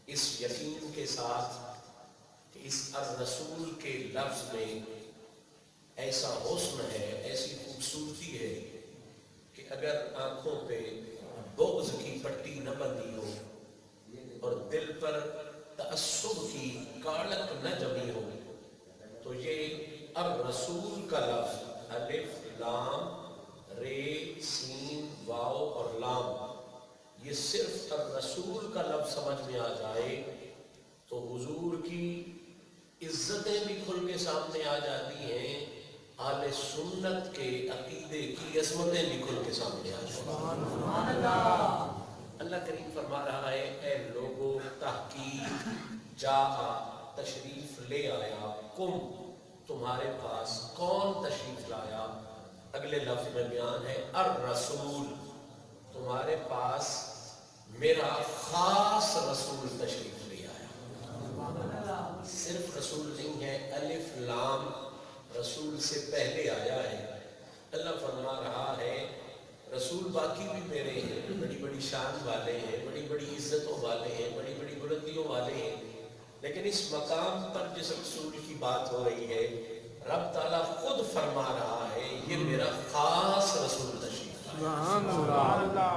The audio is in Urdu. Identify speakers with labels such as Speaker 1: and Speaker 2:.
Speaker 1: اس یقین کے ساتھ کہ اس الرسول کے لفظ میں ایسا حسن ہے، ایسی خوبصورتی ہے کہ اگر آنکھوں پہ بغض کی پٹی نہ بندھی ہو اور دل پر تعصب کی کالک نہ جمی ہو تو یہ الرسول کا لفظ الف لام رے سین واو اور لام، یہ صرف الرسول کا لفظ سمجھ میں آ جائے تو حضور کی عزتیں بھی کھل کے سامنے آ جاتی ہیں، اہل سنت کے عقیدے کی عظمتیں بھی کھل کے سامنے آ جاتی ہیں۔ اللہ کریم فرما رہا ہے اے لوگو تحقیق جا تشریف لے آیا، کم تمہارے پاس، کون تشریف لایا؟ اگلے لفظ میں بیان ہے الرسول، تمہارے پاس میرا خاص رسول تشریف لے آیا۔ صرف رسول نہیں ہے، الف لام رسول سے پہلے آیا ہے۔ اللہ فرما رہا ہے رسول باقی بھی میرے ہیں، بڑی بڑی شان والے ہیں، بڑی بڑی عزتوں والے ہیں، بڑی بڑی بلندیوں والے ہیں، لیکن اس مقام پر جس رسول کی بات ہو رہی ہے رب تعالیٰ خود فرما رہا ہے یہ میرا خاص رسول تشریف لایا۔